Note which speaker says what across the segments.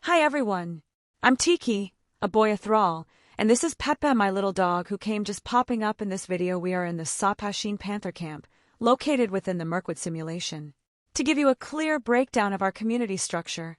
Speaker 1: Hi everyone. I'm Tiki, a boy thrall, and this is Pepe, my little dog, who came just popping up in this video. We are in the Sapashin Panther Camp, located within the Mirkwood simulation. To give you a clear breakdown of our community structure,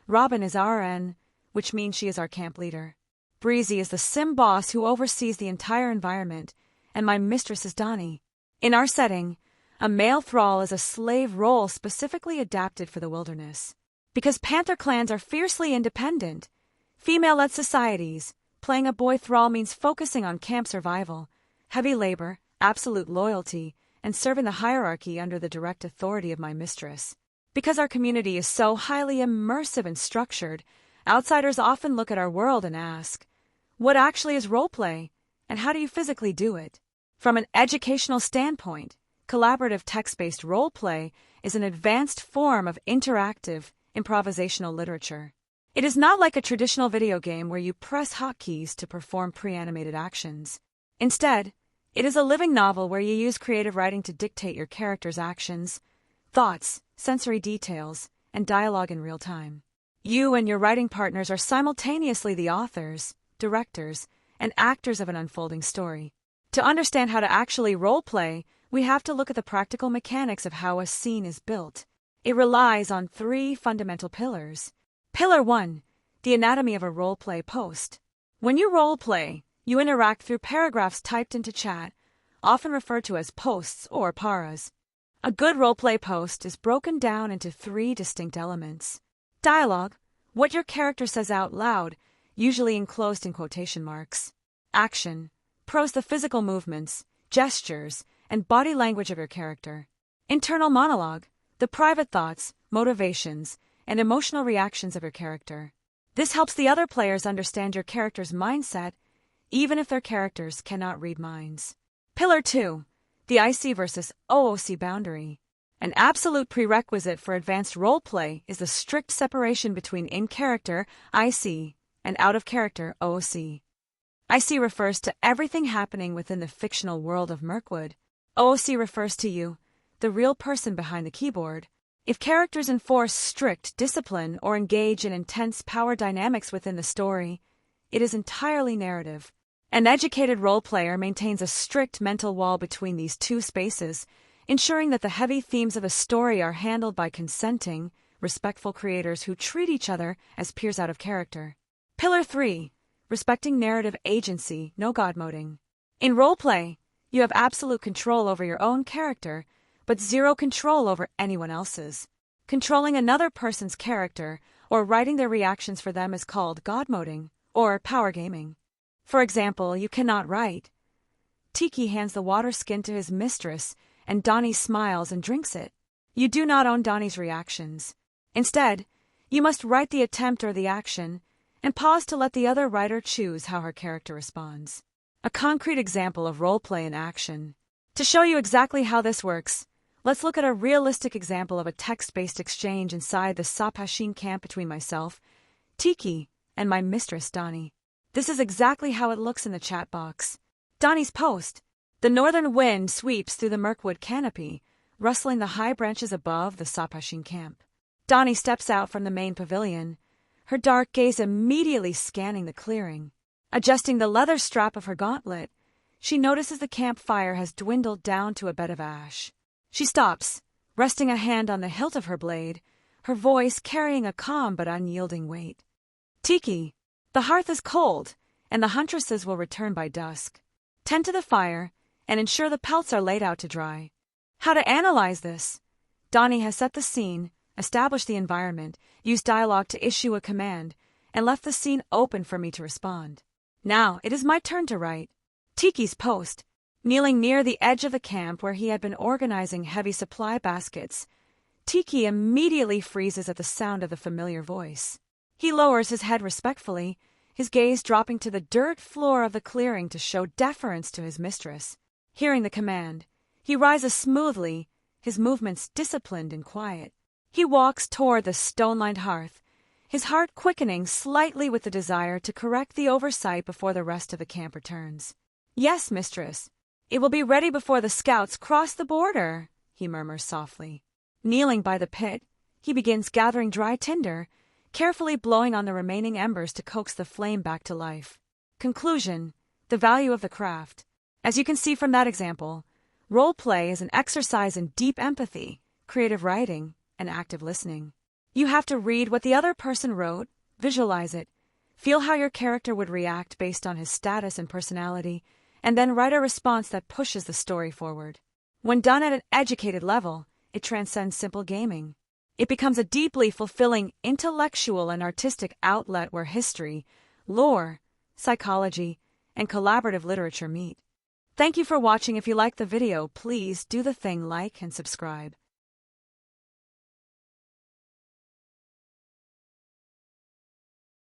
Speaker 1: Robin is RN, which means she is our camp leader. Breezy is the sim boss who oversees the entire environment, and my mistress is Donnie. In our setting, a male thrall is a slave role specifically adapted for the wilderness. Because panther clans are fiercely independent, female-led societies, playing a boy thrall means focusing on camp survival, heavy labor, absolute loyalty, and serving the hierarchy under the direct authority of my mistress. Because our community is so highly immersive and structured, outsiders often look at our world and ask, what actually is roleplay, and how do you physically do it? From an educational standpoint, collaborative text-based roleplay is an advanced form of interactive, improvisational literature. It is not like a traditional video game where you press hotkeys to perform pre-animated actions. Instead, it is a living novel where you use creative writing to dictate your character's actions, thoughts, sensory details, and dialogue in real time. You and your writing partners are simultaneously the authors, directors, and actors of an unfolding story. To understand how to actually roleplay, we have to look at the practical mechanics of how a scene is built. It relies on 3 fundamental pillars. Pillar 1, the anatomy of a roleplay post. When you roleplay, you interact through paragraphs typed into chat, often referred to as posts or paras. A good roleplay post is broken down into 3 distinct elements. Dialogue, what your character says out loud, usually enclosed in quotation marks. Action, prose, the physical movements, gestures, and body language of your character. Internal monologue, the private thoughts, motivations, and emotional reactions of your character. This helps the other players understand your character's mindset, even if their characters cannot read minds. Pillar 2, the IC versus OOC boundary. An absolute prerequisite for advanced roleplay is the strict separation between in-character, IC, and out-of-character, OOC. IC refers to everything happening within the fictional world of Mirkwood. OOC refers to you, the real person behind the keyboard. If characters enforce strict discipline or engage in intense power dynamics within the story, it is entirely narrative. An educated role player maintains a strict mental wall between these 2 spaces, ensuring that the heavy themes of a story are handled by consenting, respectful creators who treat each other as peers out of character. Pillar 3, respecting narrative agency, no godmoding. In roleplay, you have absolute control over your own character, but 0 control over anyone else's. Controlling another person's character or writing their reactions for them is called godmoding or power gaming. For example, you cannot write. Tiki hands the water skin to his mistress, and Donnie smiles and drinks it. You do not own Donnie's reactions. Instead, you must write the attempt or the action, and pause to let the other writer choose how her character responds. A concrete example of roleplay in action. To show you exactly how this works, let's look at a realistic example of a text-based exchange inside the Sapashin camp between myself, Tiki, and my mistress, Donnie. This is exactly how it looks in the chat box. Donnie's post. The northern wind sweeps through the Mirkwood canopy, rustling the high branches above the Sapashin camp. Donnie steps out from the main pavilion, her dark gaze immediately scanning the clearing. Adjusting the leather strap of her gauntlet, she notices the campfire has dwindled down to a bed of ash. She stops, resting a hand on the hilt of her blade, her voice carrying a calm but unyielding weight. Tiki, the hearth is cold, and the huntresses will return by dusk. Tend to the fire, and ensure the pelts are laid out to dry. How to analyze this? Donnie has set the scene, established the environment, used dialogue to issue a command, and left the scene open for me to respond. Now it is my turn to write. Tiki's post. Kneeling near the edge of the camp where he had been organizing heavy supply baskets, Tiki immediately freezes at the sound of the familiar voice. He lowers his head respectfully, his gaze dropping to the dirt floor of the clearing to show deference to his mistress. Hearing the command, he rises smoothly, his movements disciplined and quiet. He walks toward the stone-lined hearth, his heart quickening slightly with the desire to correct the oversight before the rest of the camp returns. Yes, mistress. It will be ready before the scouts cross the border, he murmurs softly. Kneeling by the pit, he begins gathering dry tinder, carefully blowing on the remaining embers to coax the flame back to life. Conclusion: the value of the craft. As you can see from that example, roleplay is an exercise in deep empathy, creative writing, and active listening. You have to read what the other person wrote, visualize it, feel how your character would react based on his status and personality, and then write a response that pushes the story forward. When done at an educated level, it transcends simple gaming. It becomes a deeply fulfilling intellectual and artistic outlet where history, lore, psychology, and collaborative literature meet. Thank you for watching. If you liked the video, please do the thing, like and subscribe.